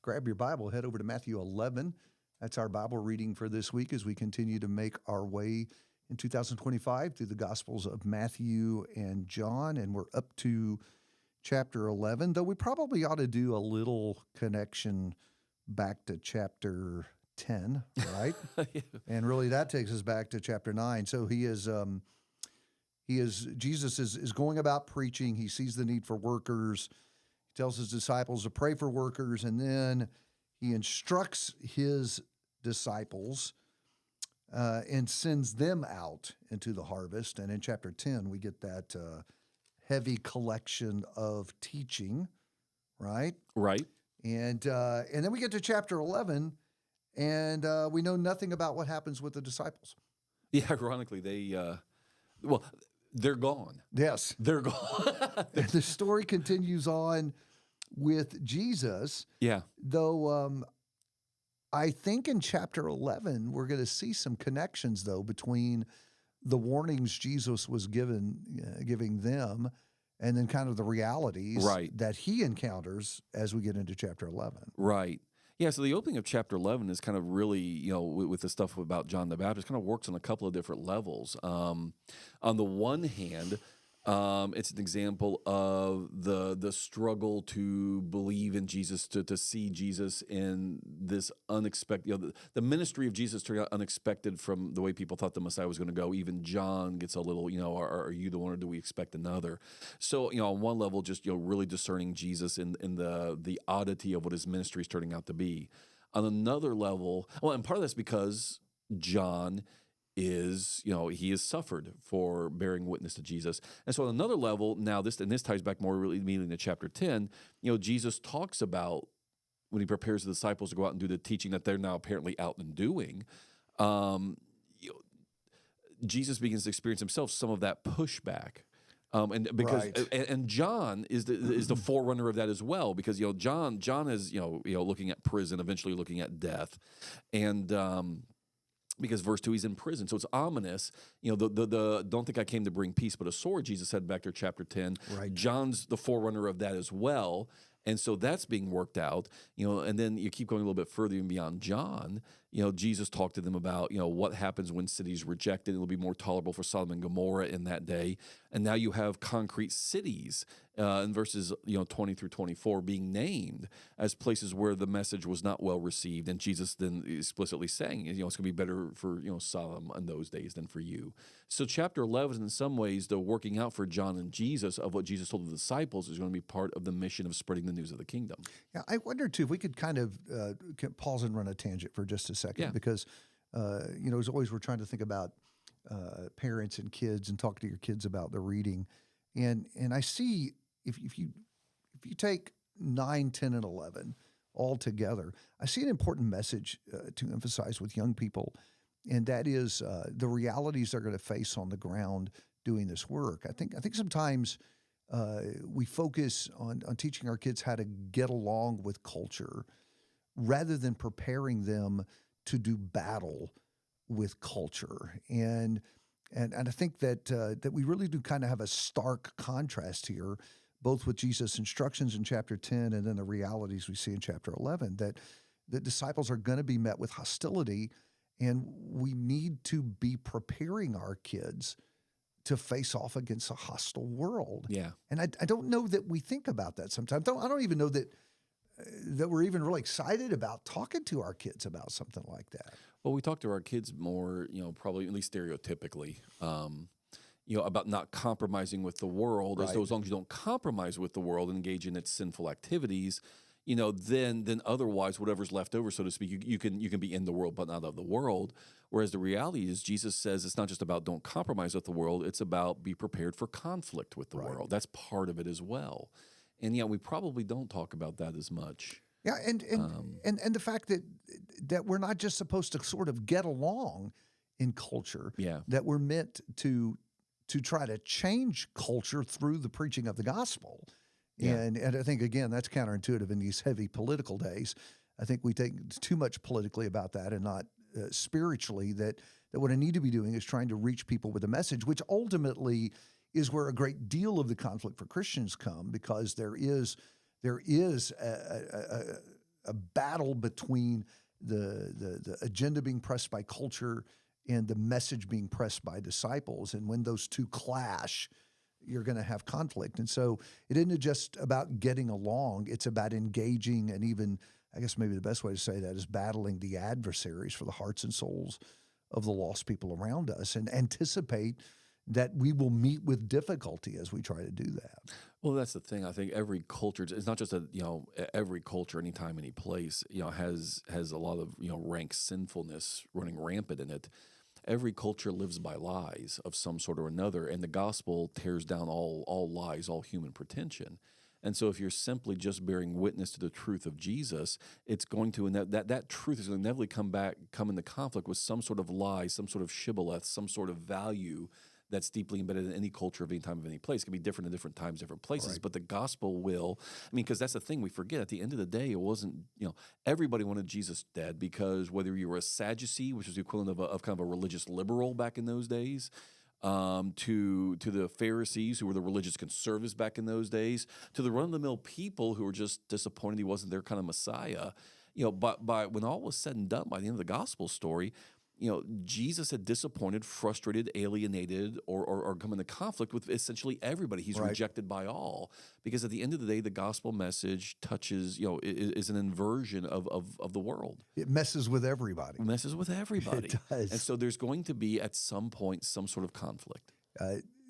grab your Bible, head over to Matthew 11. That's our Bible reading for this week as we continue to make our way in 2025 through the Gospels of Matthew and John. And we're up to chapter 11, though we probably ought to do a little connection back to chapter 10, right? Yeah. And really that takes us back to chapter 9. So Jesus is going about preaching. He sees the need for workers. He tells his disciples to pray for workers, and then he instructs his disciples and sends them out into the harvest. And in chapter 10, we get that heavy collection of teaching, right? Right. And then we get to chapter 11, and we know nothing about what happens with the disciples. Yeah, ironically, they're gone. Yes. They're gone. The story continues on with Jesus. Yeah. Though I think in chapter 11, we're going to see some connections, though, between the warnings Jesus was giving them and then kind of the realities Right. that he encounters as we get into chapter 11. Right. Yeah, so the opening of chapter 11 is kind of really, with the stuff about John the Baptist, kind of works on a couple of different levels. On the one hand, it's an example of the struggle to believe in Jesus, to see Jesus in this unexpected, the ministry of Jesus turned out unexpected from the way people thought the Messiah was going to go. Even John gets a little, are you the one or do we expect another? So, on one level, just, really discerning Jesus in the oddity of what his ministry is turning out to be. On another level, and part of that's because John is, he has suffered for bearing witness to Jesus. And so on another level, now this ties back more really immediately to chapter 10, Jesus talks about when he prepares the disciples to go out and do the teaching that they're now apparently out and doing, Jesus begins to experience himself some of that pushback. And because Right. and John is the forerunner of that as well, because John is looking at prison, eventually looking at death, and because verse 2, he's in prison. So it's ominous. The don't think I came to bring peace, but a sword, Jesus said back there, chapter 10. Right. John's the forerunner of that as well. And so that's being worked out, and then you keep going a little bit further even beyond John. Jesus talked to them about, what happens when cities rejected. It'll be more tolerable for Sodom and Gomorrah in that day. And now you have concrete cities in verses 20 through 24 being named as places where the message was not well received. And Jesus then explicitly saying, it's going to be better for Sodom in those days than for you. So chapter 11, in some ways, the working out for John and Jesus of what Jesus told the disciples is going to be part of the mission of spreading the news of the kingdom. Yeah, I wonder, too, if we could kind of pause and run a tangent for just a second. Yeah. Because, as always, we're trying to think about parents and kids and talk to your kids about the reading. And I see if you take 9, 10, and 11 all together, I see an important message to emphasize with young people, and that is the realities they're going to face on the ground doing this work. I think sometimes we focus on teaching our kids how to get along with culture rather than preparing them to do battle with culture. And I think that we really do kind of have a stark contrast here, both with Jesus' instructions in chapter 10 and then the realities we see in chapter 11, that the disciples are going to be met with hostility, and we need to be preparing our kids to face off against a hostile world. Yeah. And I don't know that we think about that sometimes. I don't even know that we're even really excited about talking to our kids about something like that. Well, we talk to our kids more, probably at least stereotypically, about not compromising with the world. Right. As long as you don't compromise with the world and engage in its sinful activities, then otherwise whatever's left over, so to speak, you can be in the world but not of the world. Whereas the reality is Jesus says it's not just about don't compromise with the world, it's about be prepared for conflict with the Right. world. That's part of it as well. And we probably don't talk about that as much. Yeah, and the fact that we're not just supposed to sort of get along in culture, Yeah. that we're meant to try to change culture through the preaching of the gospel. Yeah. And I think, again, that's counterintuitive in these heavy political days. I think we think too much politically about that and not spiritually, that what I need to be doing is trying to reach people with a message, which ultimately is where a great deal of the conflict for Christians come, because there is a battle between the agenda being pressed by culture and the message being pressed by disciples. And when those two clash, you're going to have conflict. And so it isn't just about getting along, it's about engaging, and even, I guess maybe the best way to say that is battling the adversaries for the hearts and souls of the lost people around us, and anticipate that we will meet with difficulty as we try to do that. Well, that's the thing. I think every culture, it's not just every culture, anytime, any place, has a lot of, rank sinfulness running rampant in it. Every culture lives by lies of some sort or another, and the gospel tears down all lies, all human pretension. And so if you're simply just bearing witness to the truth of Jesus, it's going to, that truth is going to inevitably come into conflict with some sort of lie, some sort of shibboleth, some sort of value that's deeply embedded in any culture of any time, of any place. It can be different in different times, different places, Right. but the gospel will, because that's the thing we forget. At the end of the day, it wasn't, everybody wanted Jesus dead, because whether you were a Sadducee, which was the equivalent of kind of a religious liberal back in those days, to the Pharisees, who were the religious conservatives back in those days, to the run-of-the-mill people who were just disappointed he wasn't their kind of Messiah. But when all was said and done, by the end of the gospel story, Jesus had disappointed, frustrated, alienated, or come into conflict with essentially everybody. He's Right. rejected by all, because at the end of the day, the gospel message touches, is an inversion of the world. It messes with everybody. It messes with everybody. It does. And so there's going to be, at some point, some sort of conflict.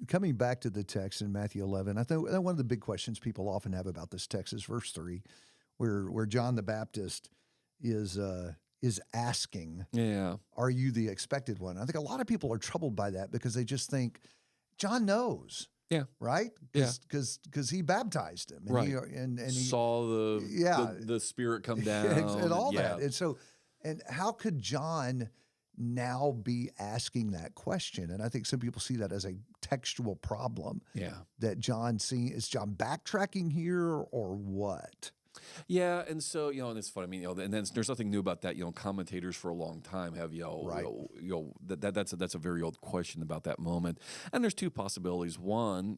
Coming back to the text in Matthew 11, I think one of the big questions people often have about this text is verse 3, where John the Baptist is asking, Yeah. "Are you the expected one?" I think a lot of people are troubled by that, because they just think John knows, Yeah. right? Yeah. Because he baptized him, and Right. he Saw the Spirit come down. and all yeah. that. And so, and how could John now be asking that question? And I think some people see that as a textual problem. Yeah. That John seeing, is John backtracking here, or what? Yeah, and so and it's funny. And then there's nothing new about that. Commentators for a long time have Right. That's a very old question about that moment. And there's two possibilities. One,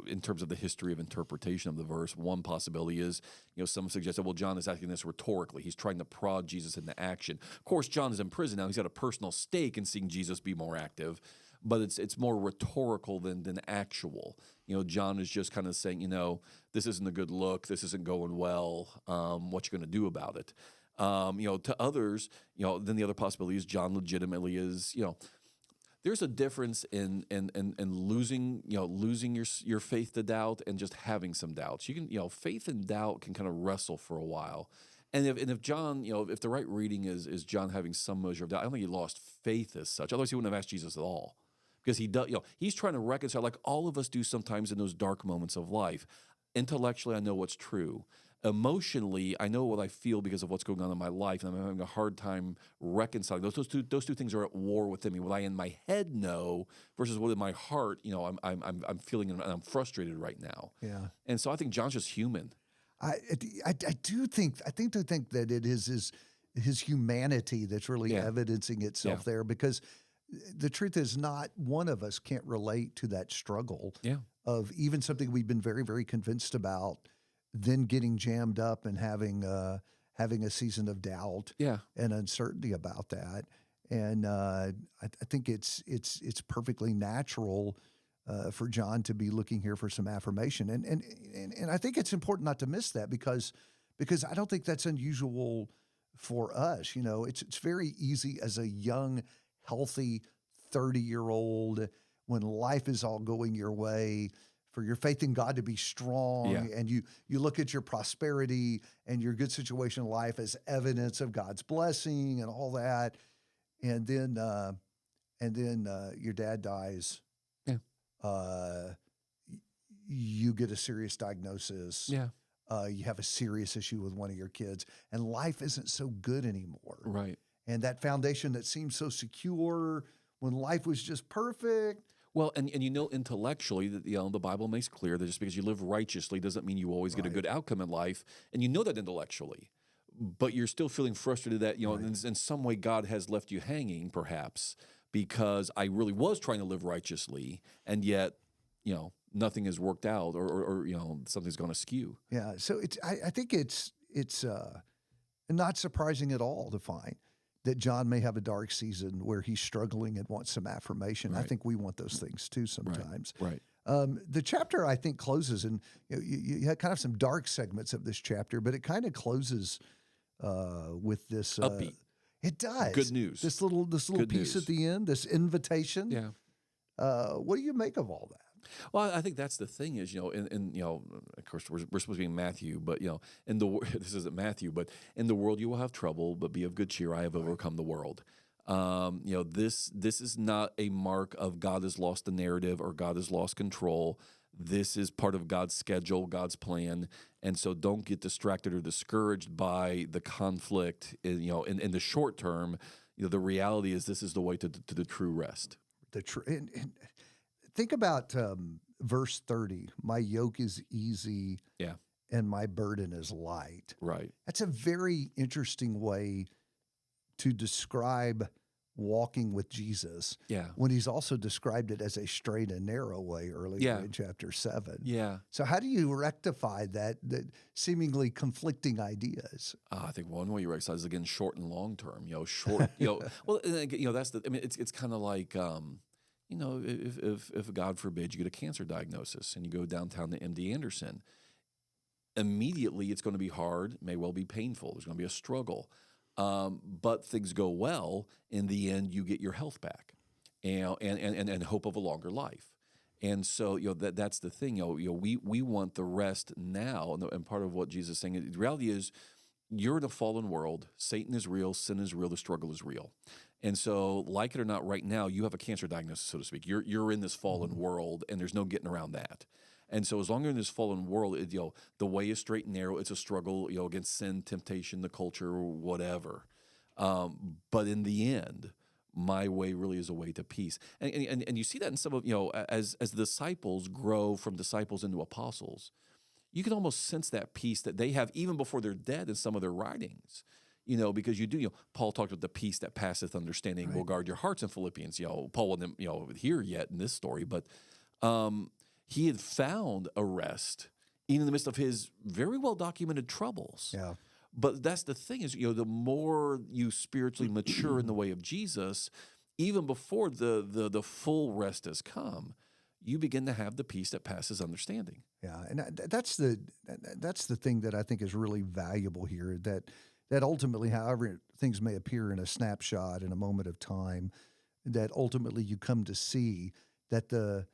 in terms of the history of interpretation of the verse, one possibility is some suggested, well, John is asking this rhetorically. He's trying to prod Jesus into action. Of course, John is in prison now. He's got a personal stake in seeing Jesus be more active, but it's more rhetorical than actual. John is just kind of saying, this isn't a good look. This isn't going well. What you going to do about it? To others, then the other possibility is John legitimately is, there's a difference in losing, losing your faith to doubt and just having some doubts. You can, faith and doubt can kind of wrestle for a while. And if John, if the right reading is John having some measure of doubt, I don't think he lost faith as such. Otherwise, he wouldn't have asked Jesus at all. Because he does, he's trying to reconcile, like all of us do sometimes in those dark moments of life. Intellectually, I know what's true. Emotionally, I know what I feel because of what's going on in my life, and I'm having a hard time reconciling. Those two things are at war within me. What I in my head know versus what in my heart, I'm feeling, and I'm frustrated right now. Yeah. And so I think John's just human. I think that it is his humanity that's really Yeah. evidencing itself there, because the truth is, not one of us can't relate to that struggle Yeah. of even something we've been very, very convinced about, then getting jammed up and having a season of doubt Yeah. and uncertainty about that. And I think it's perfectly natural for John to be looking here for some affirmation. And I think it's important not to miss that, because I don't think that's unusual for us. It's very easy as a young, healthy 30-year-old, when life is all going your way, for your faith in God to be strong. Yeah. And you look at your prosperity and your good situation in life as evidence of God's blessing and all that. And then your dad dies. Yeah. You get a serious diagnosis. Yeah. You have a serious issue with one of your kids, and life isn't so good anymore. Right. And that foundation that seemed so secure when life was just perfect. Well, and intellectually that the Bible makes clear that just because you live righteously doesn't mean you always get a good outcome in life, and that intellectually, but you're still feeling frustrated that in some way God has left you hanging, perhaps because I really was trying to live righteously, and yet nothing has worked out, or something's gone askew. Yeah. So I think it's And not surprising at all to find that John may have a dark season where he's struggling and wants some affirmation. I Right. think we want those things too sometimes. Right. The chapter, I think, closes, and you had kind of some dark segments of this chapter, but it kind of closes with this Upbeat. It does. Good news. This little Good piece news. at the end, this invitation. Yeah. What do you make of all that? Well, I think that's the thing is, in of course, we're supposed to be in Matthew, but, this isn't Matthew, but in the world you will have trouble, but be of good cheer. I have overcome the world. This is not a mark of God has lost the narrative or God has lost control. This is part of God's schedule, God's plan. And so don't get distracted or discouraged by the conflict, in the short term. The reality is this is the way to the true rest. And think about verse 30. My yoke is easy Yeah. and my burden is light. Right. That's a very interesting way to describe walking with Jesus. Yeah. When he's also described it as a straight and narrow way earlier Yeah. in chapter 7. Yeah. So how do you rectify that seemingly conflicting ideas? I think one way you recognize is, again, short and long term. Short. Well, and again, that's the. I mean, it's kind of like, if God forbid you get a cancer diagnosis and you go downtown to MD Anderson, immediately it's going to be hard, may well be painful. There's going to be a struggle, but things go well. In the end, you get your health back, and hope of a longer life. And so, that's the thing. We want the rest now, and part of what Jesus is saying. The reality is, you're in a fallen world. Satan is real. Sin is real. The struggle is real. And so, like it or not, right now you have a cancer diagnosis, so to speak. You're in this fallen world, and there's no getting around that. And so, as long as you're in this fallen world, the way is straight and narrow. It's a struggle, against sin, temptation, the culture, whatever. But in the end, my way really is a way to peace. And you see that in some of, as the disciples grow from disciples into apostles, you can almost sense that peace that they have even before they're dead in some of their writings. Because you do, Paul talked about the peace that passeth understanding will guard your hearts in Philippians. Paul wasn't, here yet in this story, but he had found a rest even in the midst of his very well documented troubles. Yeah. But that's the thing is, the more you spiritually mature in the way of Jesus, even before the full rest has come, you begin to have the peace that passes understanding. Yeah, and that's the thing that I think is really valuable here. That ultimately, however things may appear in a snapshot, in a moment of time, that ultimately you come to see that the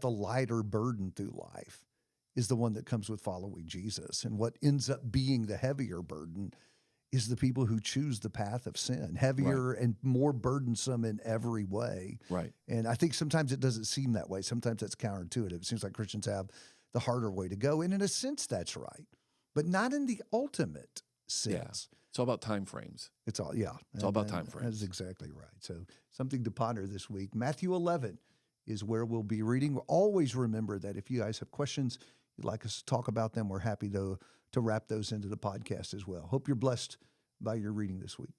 lighter burden through life is the one that comes with following Jesus. And what ends up being the heavier burden is the people who choose the path of sin, heavier and more burdensome in every way. Right. And I think sometimes it doesn't seem that way. Sometimes that's counterintuitive. It seems like Christians have the harder way to go. And in a sense, that's right, but not in the ultimate sense. Yeah. It's all about time frames. It's all, yeah. It's all about time frames. That's exactly right. So something to ponder this week. Matthew 11 is where we'll be reading. We'll always remember that if you guys have questions, you'd like us to talk about them, we're happy to wrap those into the podcast as well. Hope you're blessed by your reading this week.